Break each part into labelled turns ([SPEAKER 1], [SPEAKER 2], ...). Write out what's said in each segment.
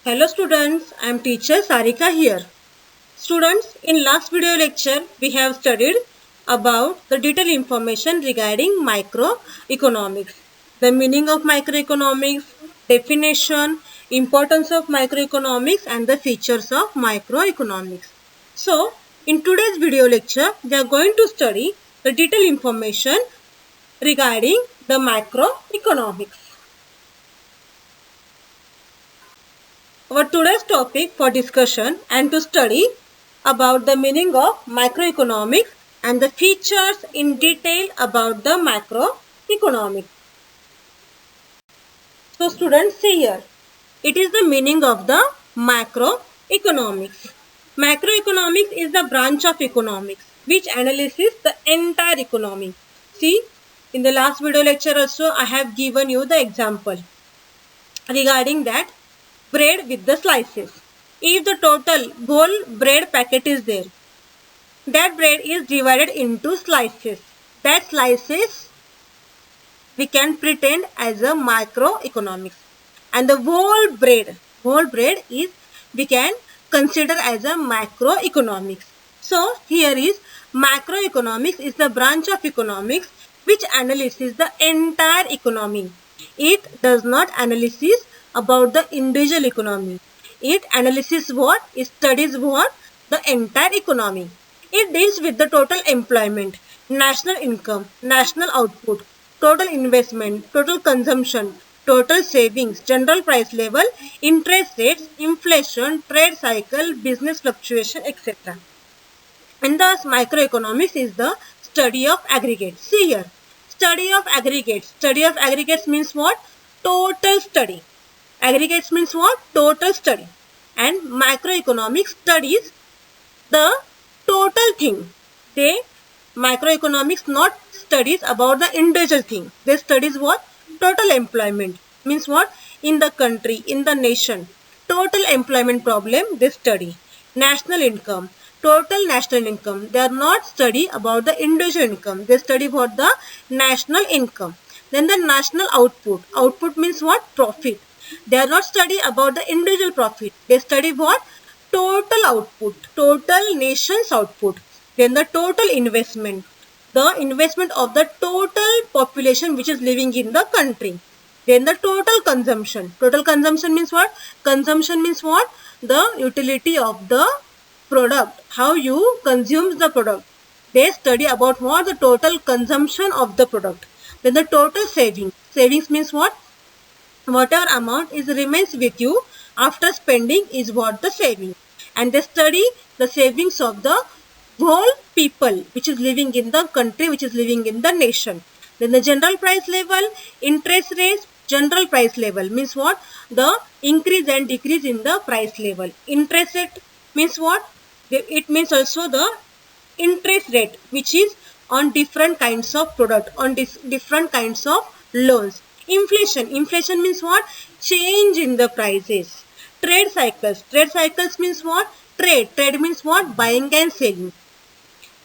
[SPEAKER 1] Hello students, I am teacher Sarika here. Students, in last video lecture we have studied about the detailed information regarding microeconomics. The meaning of microeconomics, definition, importance of microeconomics and the features of microeconomics. So, in today's video lecture we are going to study the detailed information regarding the macroeconomics. Our today's topic for discussion and to study about the meaning of macroeconomics and the features in detail about the macroeconomics. So students, see here. It is the meaning of the macroeconomics. Macroeconomics is the branch of economics which analyzes the entire economy. See, in the last video lecture also I have given you the example regarding that bread with the slices. If the total whole bread packet is there, that bread is divided into slices. That slices we can pretend as a microeconomics. And the whole bread is we can consider as a macroeconomics. So here is macroeconomics is the branch of economics which analyzes the entire economy. It does not analysis about the individual economy. It analyzes what? It studies what? The entire economy. It deals with the total employment, national income, national output, total investment, total consumption, total savings, general price level, interest rates, inflation, trade cycle, business fluctuation, etc. And thus microeconomics is the study of aggregates. See here, study of aggregates. Study of aggregates means what? Total study. Aggregates means what? Total study. And macroeconomics studies the total thing. Macroeconomics not studies about the individual thing. They studies what? Total employment. Means what? In the country, in the nation. Total employment problem they study. National income. Total national income. They are not study about the individual income. They study about the national income. Then the national output. Output means what? Profit. They are not study about the individual profit. They study what? Total output. Total nation's output. Then the total investment. The investment of the total population which is living in the country. Then the total consumption. Total consumption means what? Consumption means what? The utility of the product. How you consume the product. They study about what? The total consumption of the product. Then the total savings. Savings means what? Whatever amount is remains with you after spending is what the saving. And they study the savings of the whole people which is living in the country, which is living in the nation. Then the general price level, interest rates, general price level means what? The increase and decrease in the price level. Interest rate means what? It means also the interest rate which is on different kinds of product, on different kinds of loans. Inflation. Inflation means what? Change in the prices. Trade cycles. Trade cycles means what? Trade. Trade means what? Buying and selling.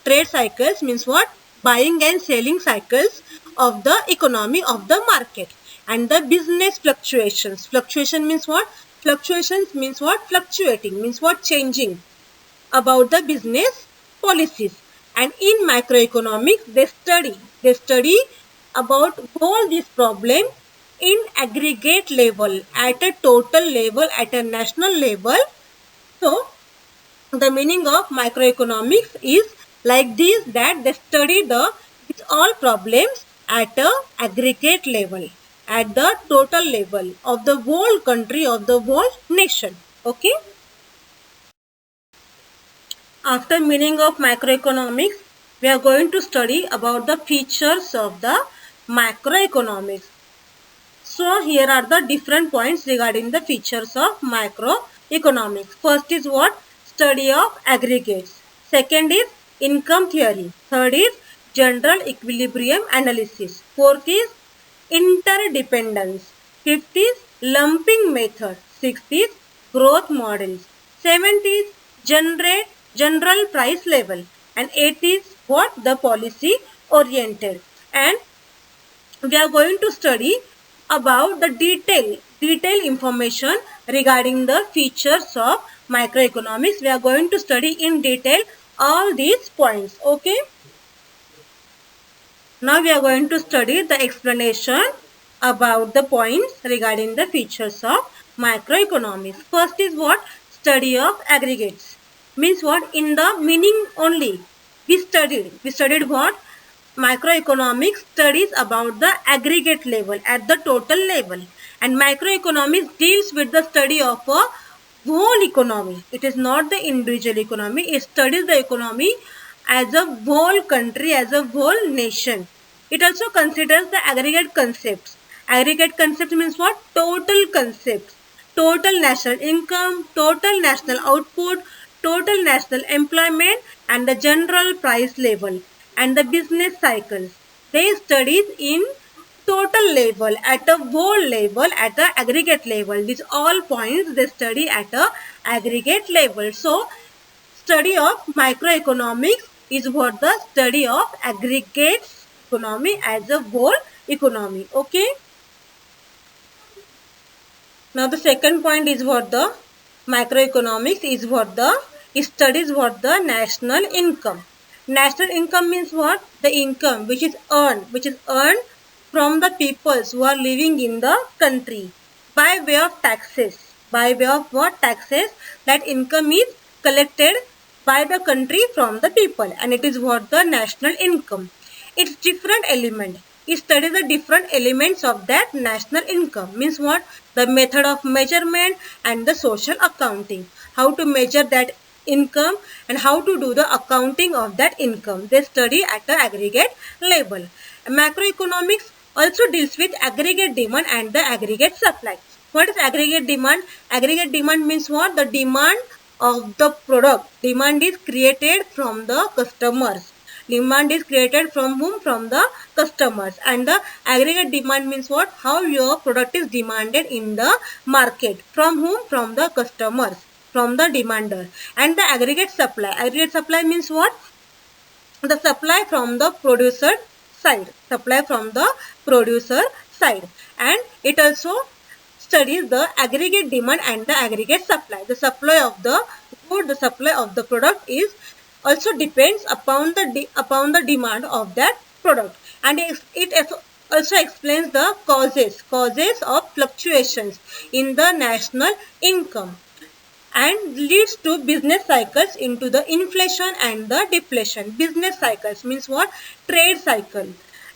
[SPEAKER 1] Trade cycles means what? Buying and selling cycles of the economy of the market. And the business fluctuations. Fluctuation means what? Fluctuations means what? Fluctuating means what? Changing about the business policies. And in macroeconomics they study about all these problems in aggregate level, at a total level, at a national level. So the meaning of microeconomics is like this, that they study these all problems at a aggregate level, at the total level of the whole country, of the whole nation. Okay. After meaning of macroeconomics, we are going to study about the features of the macroeconomics. So here are the different points regarding the features of macroeconomics. First is what? Study of aggregates. Second is income theory. Third is general equilibrium analysis. Fourth is interdependence. Fifth is lumping method. Sixth is growth models. Seventh is general price level. And eighth is what? The policy oriented. And we are going to study about the detail information regarding the features of microeconomics. We are going to study in detail all these points. Okay. Now we are going to study the explanation about the points regarding the features of microeconomics. First is what? Study of aggregates. Means what? In the meaning only. We studied what? Microeconomics studies about the aggregate level at the total level, and microeconomics deals with the study of a whole economy. It is not the individual economy. It studies the economy as a whole country, as a whole nation. It also considers the aggregate concepts. Aggregate concept means what? Total concepts. Total national income, total national output, total national employment, and the general price level, and the business cycles. They studies in total level, at a whole level, at the aggregate level. These all points they study at a aggregate level. So, study of microeconomics is what? The study of aggregates economy as a whole economy. Okay. Now the second point is what? The microeconomics is what? The studies what? The national income. National income means what? The income which is earned from the peoples who are living in the country by way of taxes. By way of what? Taxes. That income is collected by the country from the people, and it is what? The national income. Its different element. It studies the different elements of that national income. Means what? The method of measurement and the social accounting. How to measure that income and how to do the accounting of that income. They study at the aggregate level. Macroeconomics also deals with aggregate demand and the aggregate supply. What is aggregate demand? Aggregate demand means what? The demand of the product. Demand is created from the customers. Demand is created from whom? From the customers. And the aggregate demand means what? How your product is demanded in the market. From whom? From the customers, from the demander. And the aggregate supply. Aggregate supply means what? The supply from the producer side. Supply from the producer side. And it also studies the aggregate demand and the aggregate supply. The supply of the good, the supply of the product is also depends upon the demand of that product, and it also explains the causes of fluctuations in the national income, and leads to business cycles into the inflation and the deflation. Business cycles means what? Trade cycle.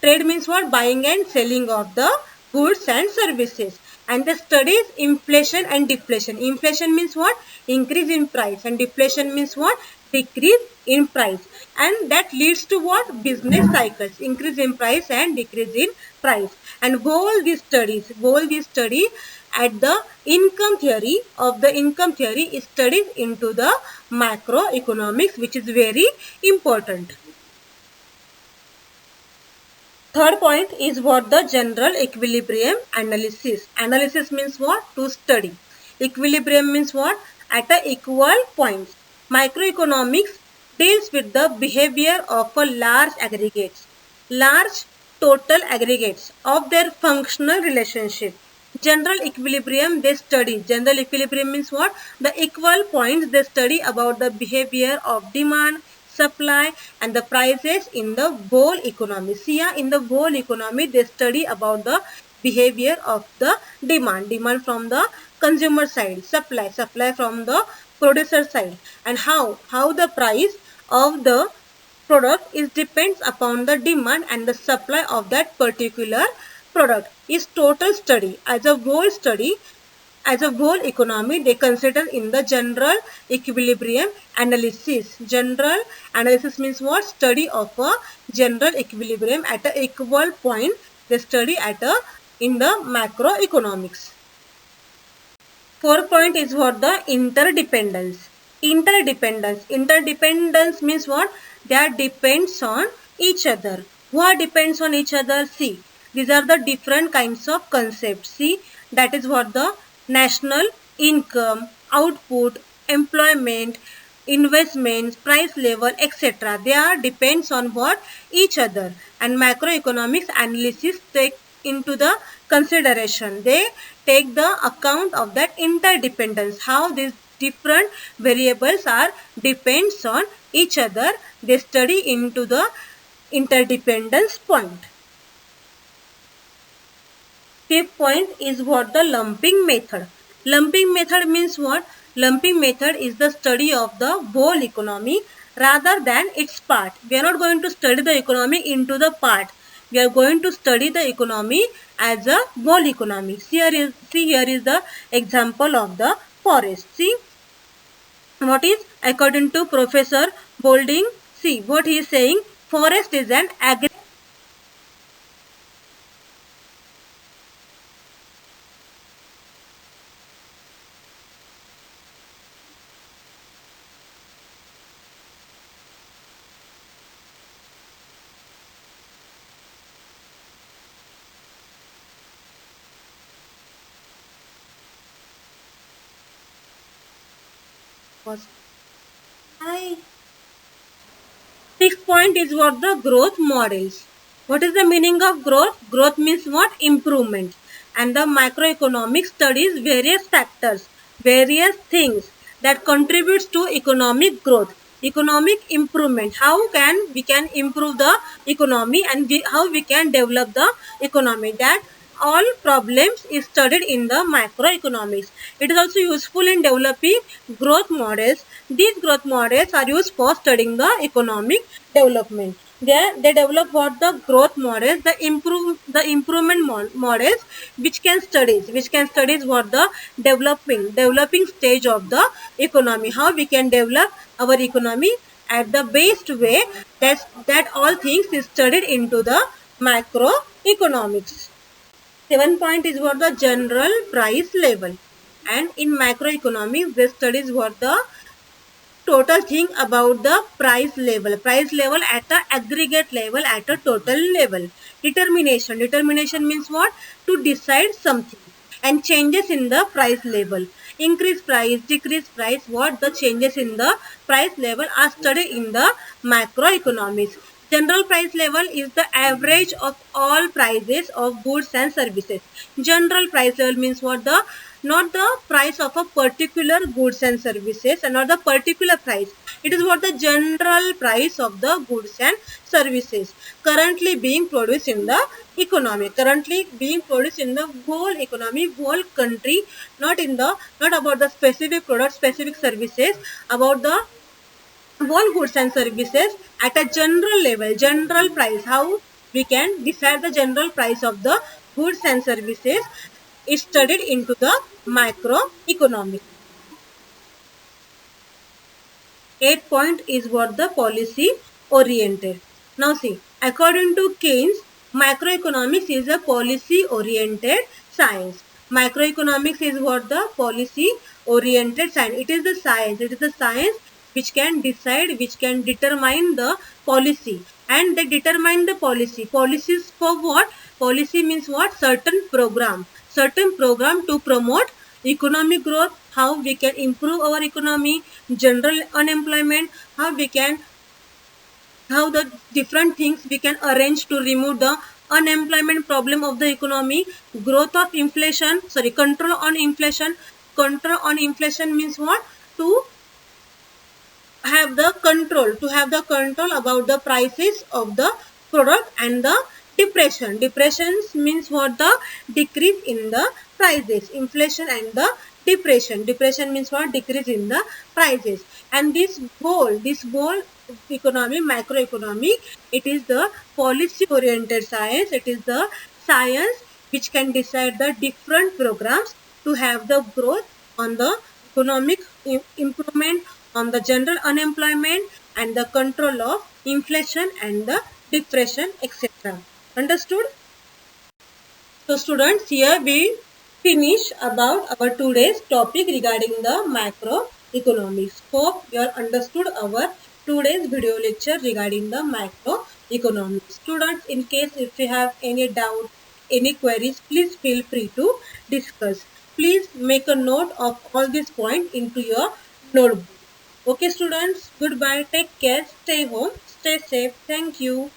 [SPEAKER 1] Trade means what? Buying and selling of the goods and services. And the studies inflation and deflation. Inflation means what? Increase in price, and deflation means what? Decrease in price. And that leads to what? Business cycles. Increase in price and decrease in price. And all these studies at the income theory is studied into the macroeconomics, which is very important. Third point is what? The general equilibrium analysis. Analysis means what? To study. Equilibrium means what? At a equal points. Microeconomics deals with the behavior of a large total aggregates of their functional relationship. General equilibrium they study. General equilibrium means what? The equal points they study about the behavior of demand, supply, and the prices in the whole economy. See, in the whole economy they study about the behavior of the demand from the consumer side, supply from the producer side, and how the price of the product is depends upon the demand and the supply of that particular product. Is total study. As a whole economy they consider in the general equilibrium analysis. General analysis means what? Study of a general equilibrium at a equal point. They study in the macroeconomics. Fourth point is what? The interdependence. Interdependence means what? That depends on each other. What depends on each other? See, these are the different kinds of concepts. See, that is what? The national income, output, employment, investments, price level, etc. They are depends on what? Each other. And macroeconomics analysis into the consideration. They take the account of that interdependence, how these different variables are depends on each other. They study into the interdependence point. Fifth point is what the lumping method. Lumping method means what? Lumping method is the study of the whole economy rather than its part. We are not going to study the economy into the part. We are going to study the economy as a whole economy. See here is the example of the forest. See what is according to Professor Bolding. See what he is saying. Forest is an Hi. Sixth point is what the growth models. What is the meaning of growth? Growth means what? Improvement. And the macroeconomic studies various factors, various things that contributes to economic growth, economic improvement. How can we can improve the economy and how we can develop the economy. That all problems is studied in the macroeconomics. It is also useful in developing growth models. These growth models are used for studying the economic development. They develop what the growth models, the improvement models, which can studies what the developing stage of the economy. How we can develop our economy at the best way. That all things is studied into the macroeconomics. 7th point is what the general price level. And in macroeconomics, they studies what the total thing about the price level at the aggregate level, at a total level. Determination means what? To decide something. And changes in the price level, increase price, decrease price, what the changes in the price level are studied in the macroeconomics. General price level is the average of all prices of goods and services. General price level means what? The not the price of a particular goods and services, and not the particular price. It is what the general price of the goods and services currently being produced in the economy, currently being produced in the whole economy, whole country, not about the specific products, specific services, about the whole goods and services at a general level, general price. How we can decide the general price of the goods and services is studied into the macroeconomics. 8th point is what the policy oriented. Now see, according to Keynes, macroeconomics is a policy oriented science. Macroeconomics is what? The policy oriented science. It is the science which can decide, which can determine the policy, and they determine the policies for what? Policy means what? Certain program to promote economic growth, how we can improve our economy, general unemployment, how the different things we can arrange to remove the unemployment problem of the economy, growth of inflation, control on inflation. Control on inflation means what? To have the control about the prices of the product. And the depression means what? The decrease in the prices. Inflation and the depression means what? Decrease in the prices. And this whole economy, macroeconomy, it is the policy oriented science. It is the science which can decide the different programs to have the growth on the economic improvement, on the general unemployment, and the control of inflation and the depression, etc. Understood? So students, here we finish about our today's topic regarding the macroeconomics. Hope you have understood our today's video lecture regarding the macroeconomics. Students, in case if you have any doubt, any queries, please feel free to discuss. Please make a note of all these points into your notebook. Okay students, goodbye, take care, stay home, stay safe. Thank you.